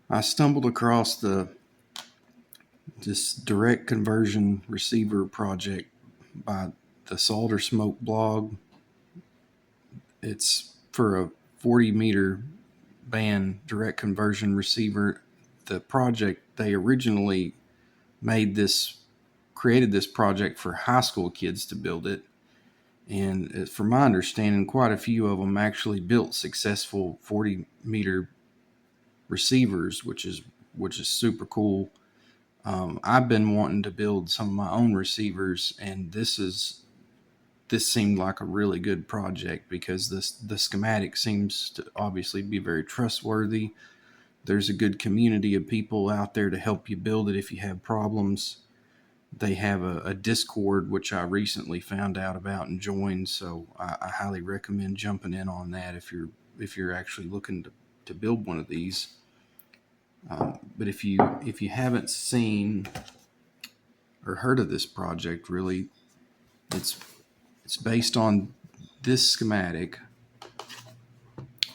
I stumbled across this direct conversion receiver project by the Solder Smoke blog. It's for a 40-meter band direct conversion receiver. The project they originally made this created this project for high school kids to build it. And from my understanding, quite a few of them actually built successful 40-meter receivers, which is super cool. I've been wanting to build some of my own receivers, and this seemed like a really good project because the schematic seems to obviously be very trustworthy. There's a good community of people out there to help you build it if you have problems. They have a Discord, which I recently found out about and joined, so I highly recommend jumping in on that if you're actually looking to build one of these. But if you haven't seen or heard of this project, really, it's it's based on this schematic,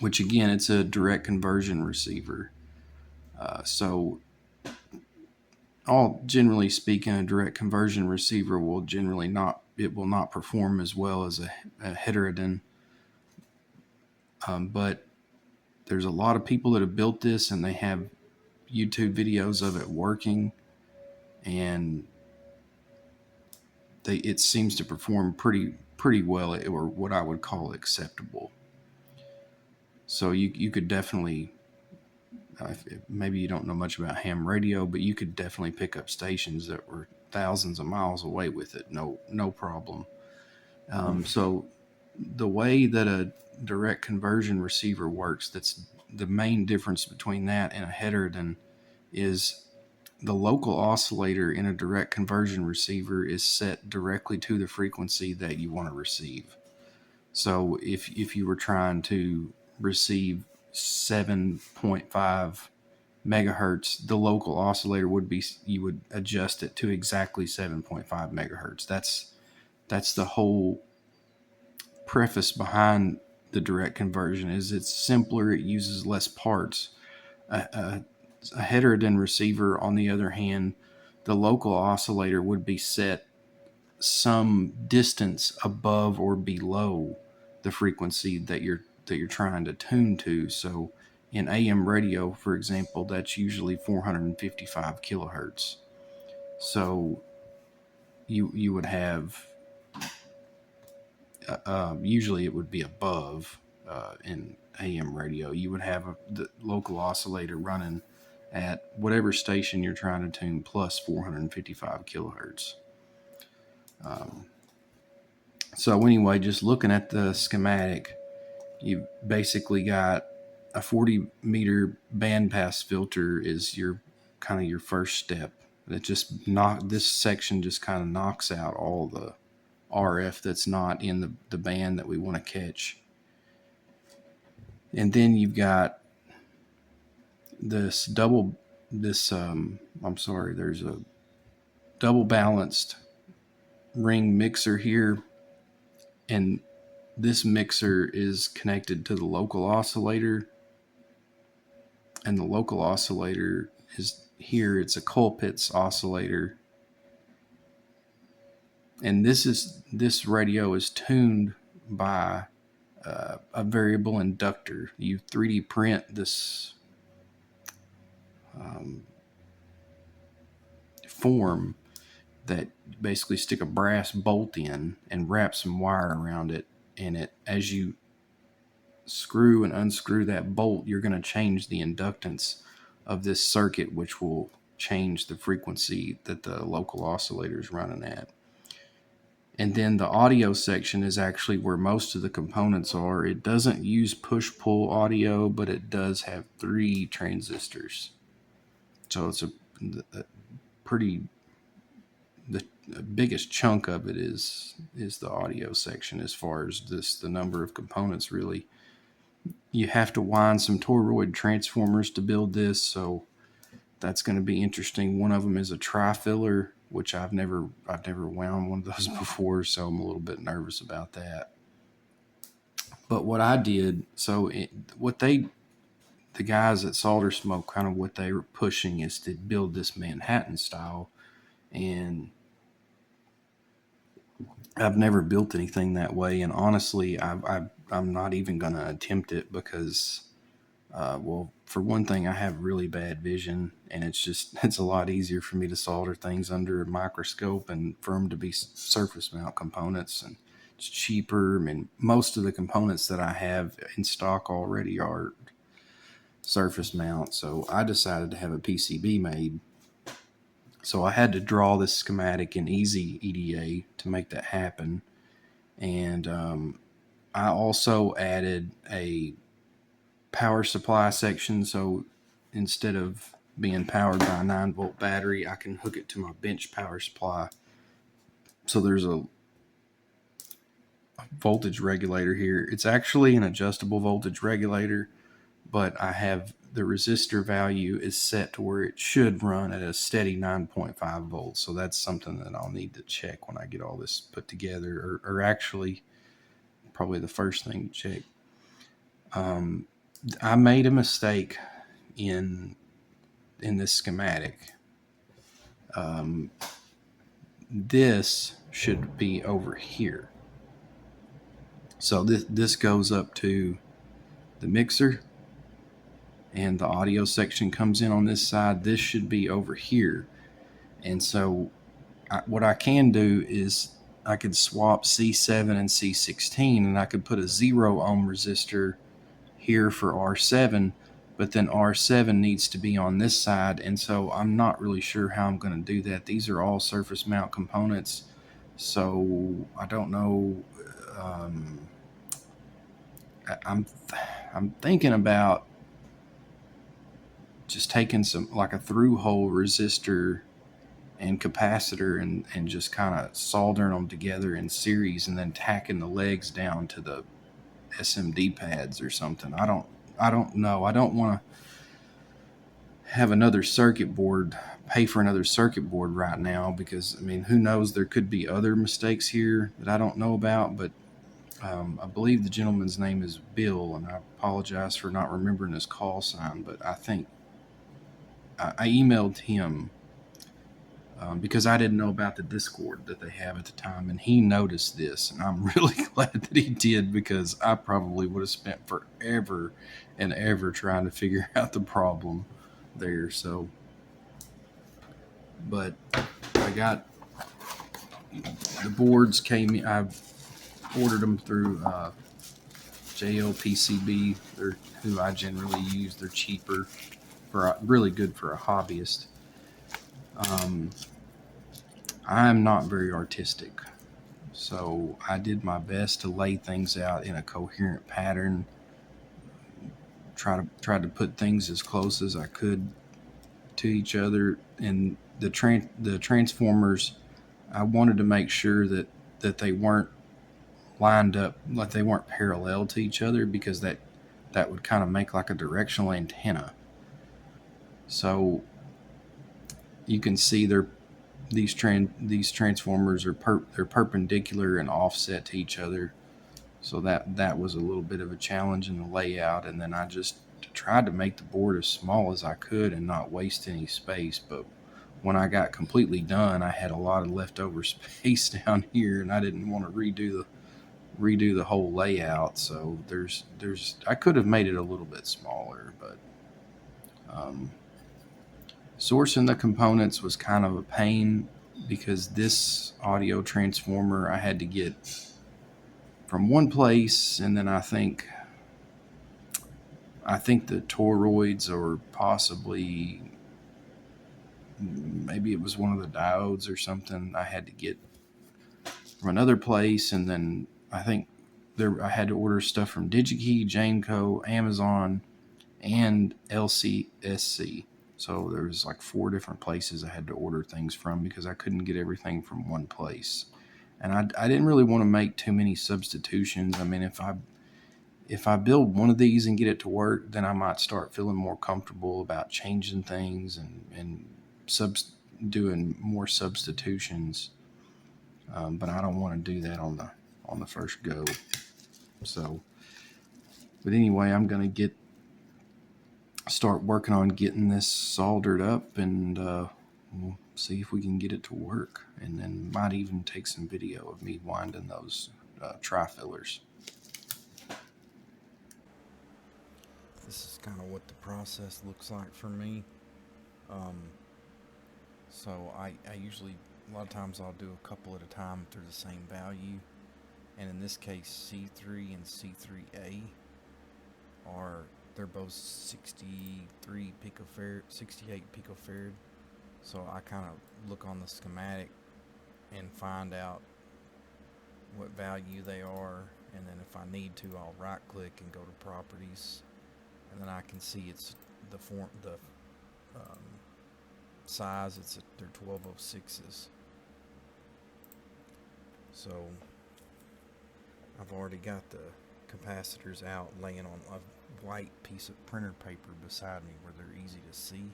which again, it's a direct conversion receiver. So, all generally speaking, a direct conversion receiver will not perform as well as a heterodyne. But there's a lot of people that have built this, and they have YouTube videos of it working, and it seems to perform pretty well, or what I would call acceptable. So you could definitely, maybe you don't know much about ham radio, but you could definitely pick up stations that were thousands of miles away with it, no problem. So the way that a direct conversion receiver works, that's the main difference between that and a heterodyne, is the local oscillator in a direct conversion receiver is set directly to the frequency that you want to receive. So if you were trying to receive 7.5 megahertz, the local oscillator you would adjust it to exactly 7.5 megahertz. That's the whole preface behind the direct conversion. Is it's simpler, it uses less parts. A heterodyne receiver, on the other hand, the local oscillator would be set some distance above or below the frequency that you're trying to tune to. So in AM radio, for example, that's usually 455 kilohertz. So you would have usually it would be above in AM radio. You would have the local oscillator running at whatever station you're trying to tune plus 455 kilohertz. So anyway, just looking at the schematic, you basically got a 40-meter bandpass filter is your kind of your first step. This section just kind of knocks out all the RF that's not in the band that we want to catch. And then you've got there's a double balanced ring mixer here, and this mixer is connected to the local oscillator, and the local oscillator is here. It's a Colpitts oscillator, and this radio is tuned by a variable inductor. You 3D print this form that basically stick a brass bolt in and wrap some wire around it, and as you screw and unscrew that bolt, you're going to change the inductance of this circuit, which will change the frequency that the local oscillator is running at. And then the audio section is actually where most of the components are. It doesn't use push-pull audio, but it does have 3 transistors. So it's a pretty, the biggest chunk of it is the audio section as far as the number of components, really. You have to wind some toroid transformers to build this, so that's going to be interesting. One of them is a tri-filler, which I've never wound one of those before, so I'm a little bit nervous about that. But what I did, what they the guys at Solder Smoke, kind of what they were pushing is to build this Manhattan style. And I've never built anything that way. And honestly, I'm not even going to attempt it because, well, for one thing, I have really bad vision, and it's a lot easier for me to solder things under a microscope and for them to be surface mount components. And it's cheaper. I mean, most of the components that I have in stock already are surface mount. So I decided to have a PCB made. So I had to draw this schematic in Easy EDA to make that happen. And I also added a power supply section. So instead of being powered by a 9-volt battery, I can hook it to my bench power supply. So there's a voltage regulator here. It's actually an adjustable voltage regulator, but I have the resistor value is set to where it should run at a steady 9.5 volts. So that's something that I'll need to check when I get all this put together, or actually probably the first thing to check. I made a mistake in this schematic. This should be over here. So this goes up to the mixer, and the audio section comes in on this side. This should be over here. And so what I can do is I could swap C7 and C16, and I could put a 0 ohm resistor here for R7, but then R7 needs to be on this side. And so I'm not really sure how I'm going to do that. These are all surface mount components. So I don't know. I'm thinking about just taking some, like a through hole resistor and capacitor, and just kind of soldering them together in series, and then tacking the legs down to the SMD pads or something. I don't know. I don't want to have another circuit board, pay for another circuit board right now, because I mean, who knows, there could be other mistakes here that I don't know about. But I believe the gentleman's name is Bill, and I apologize for not remembering his call sign, but I think I emailed him because I didn't know about the Discord that they have at the time, and he noticed this, and I'm really glad that he did, because I probably would have spent forever and ever trying to figure out the problem there. So, but I got the boards came. I've ordered them through JLPCB. They're who I generally use. They're cheaper, really good for a hobbyist. I'm not very artistic, so I did my best to lay things out in a coherent pattern. Try to put things as close as I could to each other, and the transformers. I wanted to make sure that they weren't lined up, like they weren't parallel to each other, because that would kind of make like a directional antenna. So you can see these transformers are they're perpendicular and offset to each other. So that was a little bit of a challenge in the layout. And then I just tried to make the board as small as I could and not waste any space. But when I got completely done, I had a lot of leftover space down here, and I didn't want to redo the whole layout. So there's I could have made it a little bit smaller, but sourcing the components was kind of a pain, because this audio transformer I had to get from one place, and then I think the toroids, or possibly maybe it was one of the diodes or something, I had to get from another place. And then I think I had to order stuff from DigiKey, Janeco, Amazon, and LCSC. So there was like 4 different places I had to order things from, because I couldn't get everything from one place. And I didn't really want to make too many substitutions. I mean, if I build one of these and get it to work, then I might start feeling more comfortable about changing things and doing more substitutions. But I don't want to do that on the first go. So, but anyway, I'm going to get start working on getting this soldered up, and we'll see if we can get it to work. And then might even take some video of me winding those tri-fillers. This is kind of what the process looks like for me. So I usually, a lot of times I'll do a couple at a time if they're the same value. And in this case, C3 and C3A they're both 63 picofarad, 68 picofarad. So I kind of look on the schematic and find out what value they are, and then if I need to, I'll right click and go to properties, and then I can see it's the size. They're 1206s. So I've already got the capacitors out laying on a white piece of printer paper beside me where they're easy to see.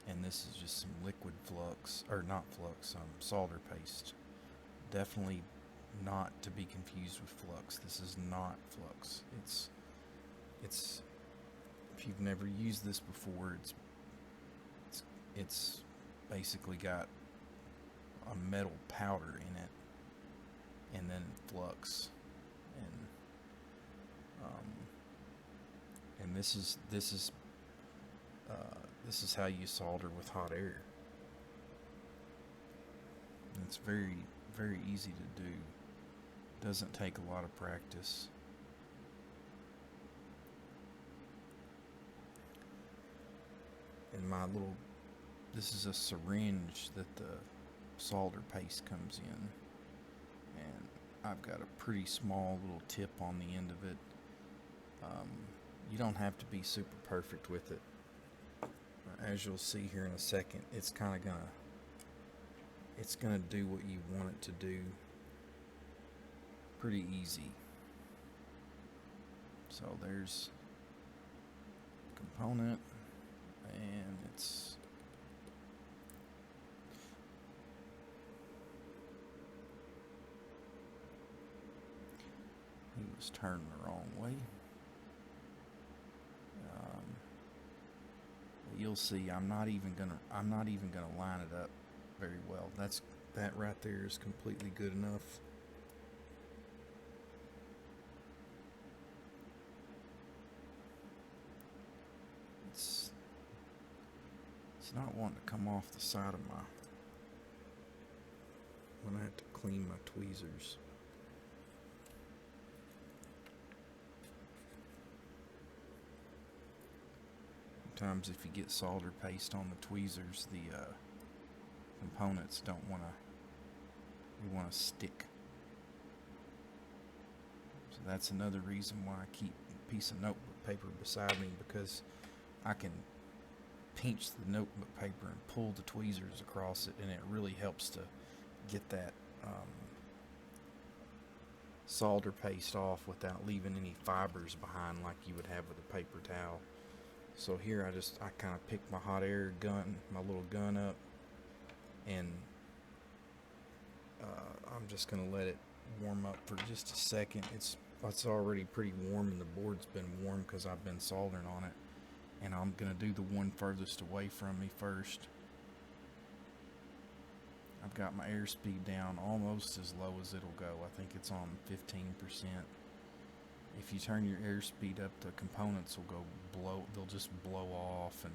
And this is just some liquid flux, or not flux, solder paste. Definitely not to be confused with flux. This is not flux. It's if you've never used this before, it's basically got a metal powder in it, and then flux, and this is how you solder with hot air. And it's very, very easy to do. Doesn't take a lot of practice. And this is a syringe that the solder paste comes in, and I've got a pretty small little tip on the end of it. You don't have to be super perfect with it. As you'll see here in a second, it's gonna do what you want it to do pretty easy. So there's the component, and he was turned the wrong way. You'll see I'm not even gonna line it up very well. That right there is completely good enough. It's not wanting to come off the side of my, when I have to clean my tweezers. Sometimes if you get solder paste on the tweezers, the components don't want to stick. So that's another reason why I keep a piece of notebook paper beside me, because I can pinch the notebook paper and pull the tweezers across it, and it really helps to get that solder paste off without leaving any fibers behind like you would have with a paper towel. So here I kind of pick my hot air gun, my little gun up, and I'm just going to let it warm up for just a second. It's already pretty warm, and the board's been warm because I've been soldering on it. And I'm going to do the one furthest away from me first. I've got my airspeed down almost as low as it'll go. I think it's on 15%. If you turn your airspeed up, the components will they'll just blow off, and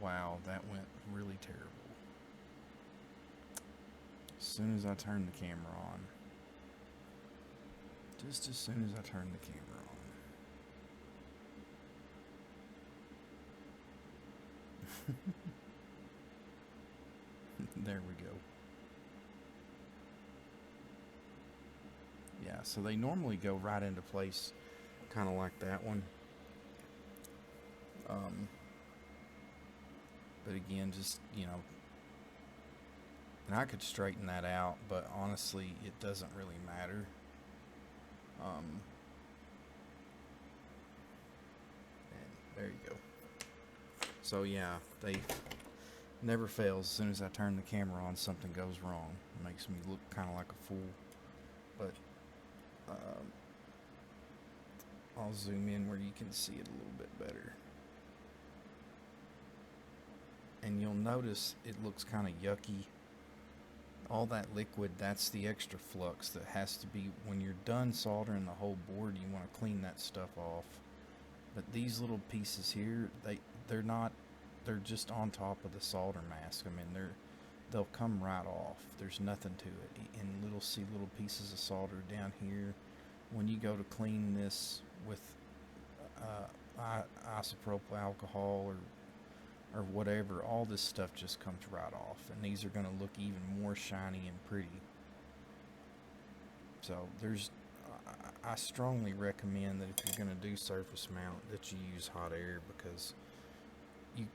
wow, that went really terrible. As soon as I turned the camera on, just as soon as I turned the camera on. There we go. Yeah, so they normally go right into place, kind of like that one. But again, just, and I could straighten that out, but honestly, it doesn't really matter. And there you go. So yeah, they never fails. As soon as I turn the camera on, something goes wrong. It makes me look kind of like a fool. But I'll zoom in where you can see it a little bit better. And you'll notice it looks kind of yucky. All that liquid, that's the extra flux that has to be, when you're done soldering the whole board, you want to clean that stuff off. But these little pieces here, they're not, they're just on top of the solder mask. I mean, they'll come right off. There's nothing to it. And see little pieces of solder down here. When you go to clean this with isopropyl alcohol or whatever, all this stuff just comes right off, and these are going to look even more shiny and pretty. So I strongly recommend that if you're going to do surface mount, that you use hot air, because you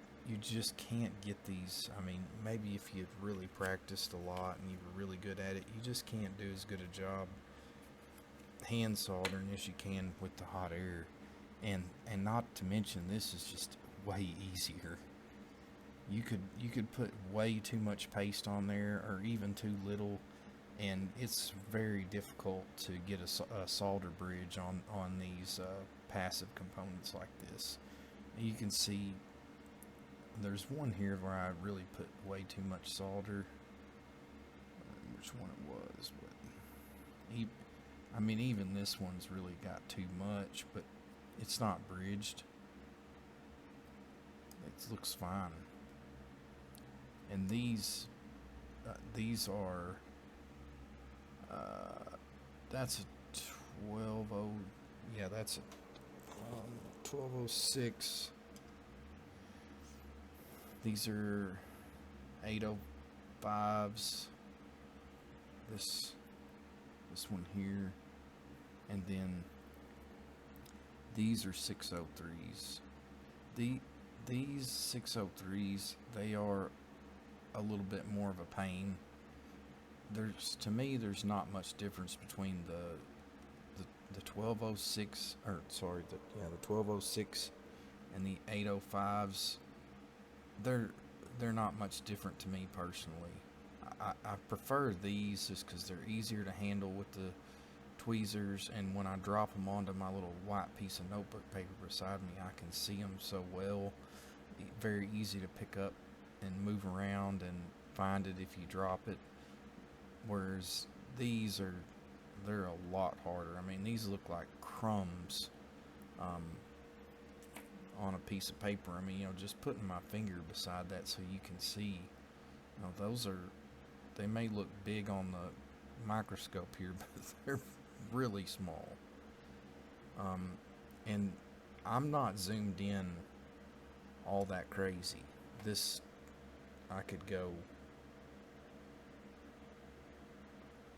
just can't get these. I mean, maybe if you've really practiced a lot and you were really good at it, you just can't do as good a job hand soldering as you can with the hot air. And not to mention, this is just way easier. You could put way too much paste on there, or even too little, and it's very difficult to get a solder bridge on these passive components like this. You can see there's one here where I really put way too much solder. Which one it was, but I mean, even this one's really got too much, but it's not bridged. It looks fine. And these are that's a 120, yeah, that's a 1206. These are 805s. This one here, and then these are 603s. These 603s, they are a little bit more of a pain. To me, there's not much difference between the 1206, or sorry, the 1206 and the 805s. They're not much different to me personally. I prefer these just because they're easier to handle with the tweezers, and when I drop them onto my little white piece of notebook paper beside me, I can see them so well. Very easy to pick up and move around and find it if you drop it. Whereas they're a lot harder. I mean, these look like crumbs on a piece of paper. I mean, just putting my finger beside that so you can see. They may look big on the microscope here, but they're really small. And I'm not zoomed in all that crazy. I could go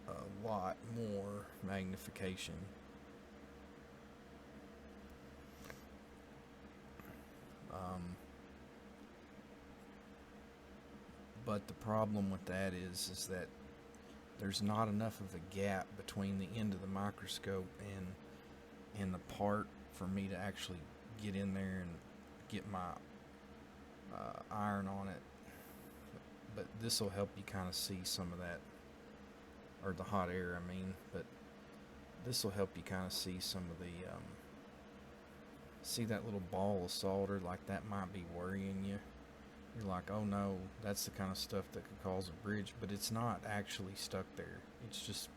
a lot more magnification. But the problem with that is that there's not enough of a gap between the end of the microscope and the part for me to actually get in there and get my iron on it. But this will help you kind of see some of that, or the hot air, I mean. But this will help you kind of see some of the see that little ball of solder, like that might be worrying you. You're like, oh no, that's the kind of stuff that could cause a bridge, but it's not actually stuck there. It's just,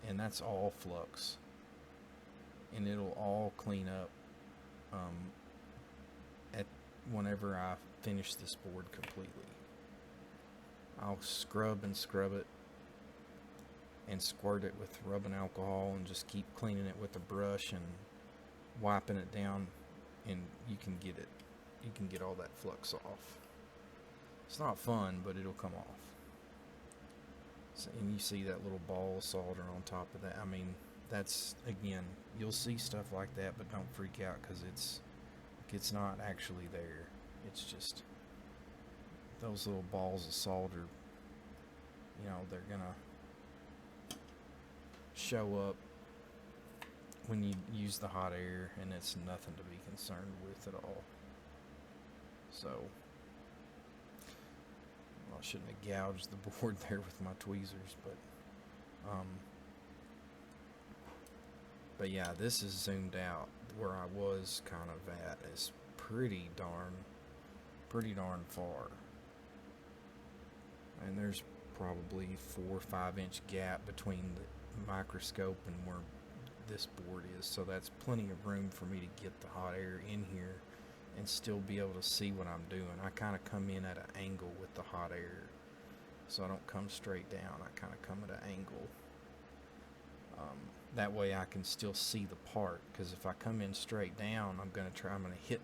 and that's all flux, and it'll all clean up at whenever I finish this board completely. I'll scrub it and squirt it with rubbing alcohol and just keep cleaning it with a brush and wiping it down, and you can get all that flux off. It's not fun, but it'll come off. So, and you see that little ball of solder on top of that. I mean, that's, again, you'll see stuff like that, but don't freak out, because it's not actually there. It's just those little balls of solder. They're gonna show up when you use the hot air, and it's nothing to be concerned with at all. So, well, I shouldn't have gouged the board there with my tweezers, but But yeah, this is zoomed out where I was kind of at. It's pretty darn far. And there's probably 4 or 5 inch gap between the microscope and where this board is, so that's plenty of room for me to get the hot air in here and still be able to see what I'm doing. I kind of come in at an angle with the hot air, so I don't come straight down. I kind of come at an angle. That way I can still see the part, because if I come in straight down, I'm going to hit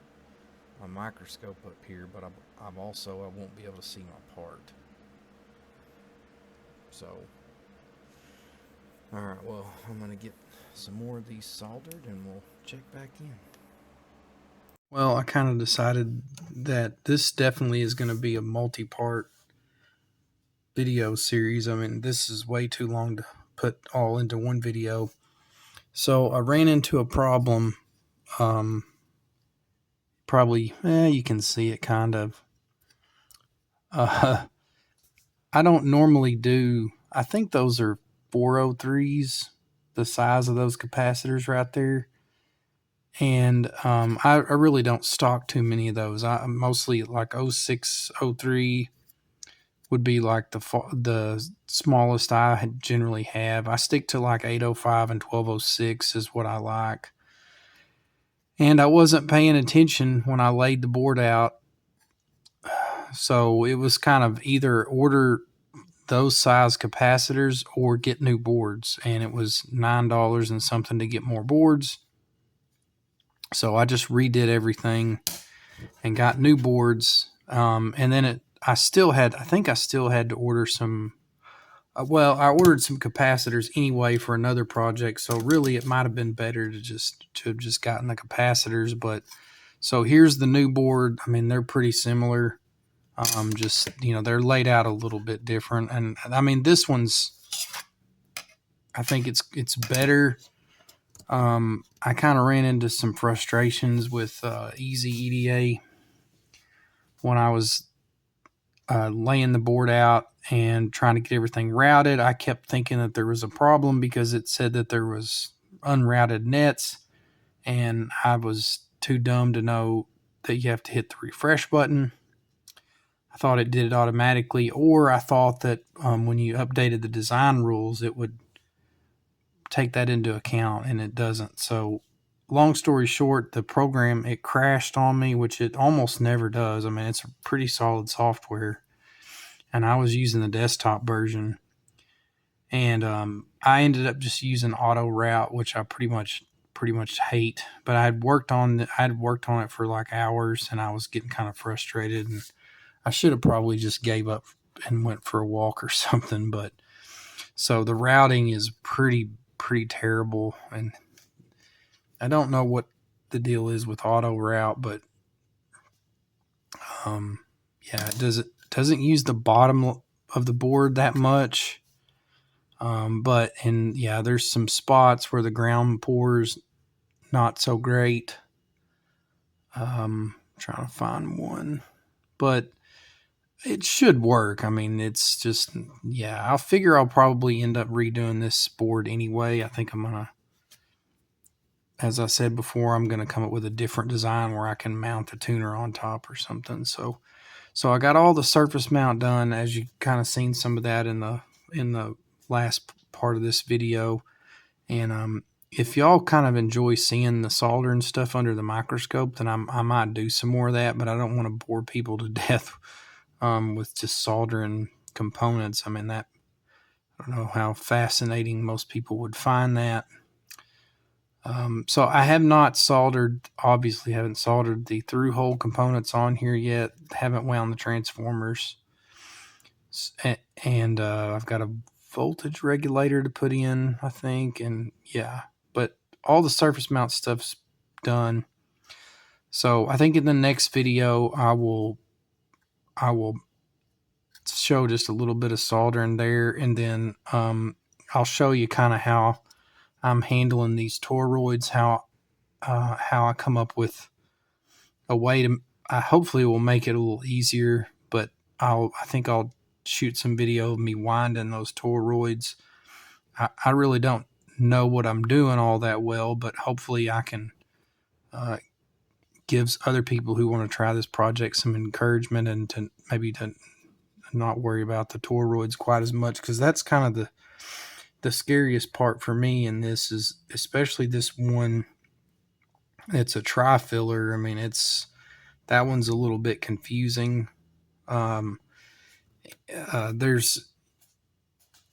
my microscope up here, but I won't be able to see my part. So, alright, well, I'm going to get some more of these soldered and we'll check back in. Well, I kind of decided that this definitely is going to be a multi-part video series. I mean, this is way too long to put all into one video. So I ran into a problem. Probably, you can see it kind of. I don't normally do, I think those are 403s, the size of those capacitors right there. And I really don't stock too many of those. I mostly like 06, 03 would be like the smallest I generally have. I stick to like 805 and 1206 is what I like. And I wasn't paying attention when I laid the board out. So it was kind of either order those size capacitors or get new boards. And it was $9 and something to get more boards. So I just redid everything and got new boards. And then I think I still had to order some. I ordered some capacitors anyway for another project. So really, it might have been better to have just gotten the capacitors. But so here's the new board. I mean, they're pretty similar. Just they're laid out a little bit different. And I mean, this one's. I think it's better. I kind of ran into some frustrations with Easy EDA when I was laying the board out and trying to get everything routed. I kept thinking that there was a problem because it said that there was unrouted nets, and I was too dumb to know that you have to hit the refresh button. I thought it did it automatically, or I thought that when you updated the design rules, it would take that into account, and it doesn't. So long story short, the program, it crashed on me, which it almost never does. I mean, it's a pretty solid software, and I was using the desktop version, and I ended up just using auto route, which I pretty much hate. But I had worked on it for like hours, and I was getting kind of frustrated, and I should have probably just gave up and went for a walk or something. But so the routing is pretty terrible, and I don't know what the deal is with auto route, but yeah, it doesn't use the bottom of the board that much. But there's some spots where the ground pours not so great. Trying to find one, but it should work. I mean, it's just, I'll figure I'll probably end up redoing this board anyway. I think as I said before, I'm going to come up with a different design where I can mount a tuner on top or something. So I got all the surface mount done, as you kind of seen some of that in the last part of this video. And if y'all kind of enjoy seeing the soldering stuff under the microscope, then I might do some more of that, but I don't want to bore people to death with just soldering components. I mean, I don't know how fascinating most people would find that. So I have not obviously haven't soldered the through hole components on here yet. Haven't wound the transformers. And I've got a voltage regulator to put in, I think. And but all the surface mount stuff's done. So I think in the next video, I will show just a little bit of soldering there. And then I'll show you kind of how I'm handling these toroids, how I come up with a way to, hopefully it will make it a little easier, but I think I'll shoot some video of me winding those toroids. I really don't know what I'm doing all that well, but hopefully I can gives other people who want to try this project some encouragement, and to maybe to not worry about the toroids quite as much, because that's kind of the scariest part for me in this, is especially this one. It's a tri-filler. I mean, it's that one's a little bit confusing. Um, there's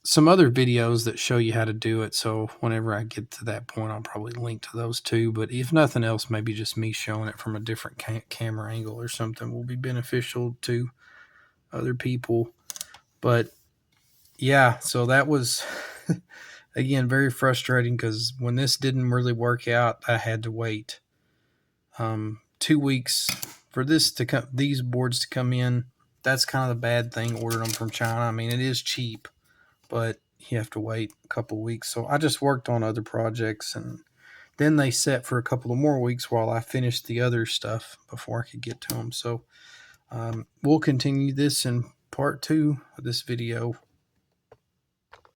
some other videos that show you how to do it. So whenever I get to that point, I'll probably link to those too. But if nothing else, maybe just me showing it from a different camera angle or something will be beneficial to other people. But yeah, so that was again very frustrating, because when this didn't really work out, I had to wait 2 weeks for this to come, these boards to come in. That's kind of the bad thing, ordering them from China. I mean, it is cheap, but you have to wait a couple weeks. So I just worked on other projects, and then they set for a couple of more weeks while I finished the other stuff before I could get to them. So we'll continue this in part 2 of this video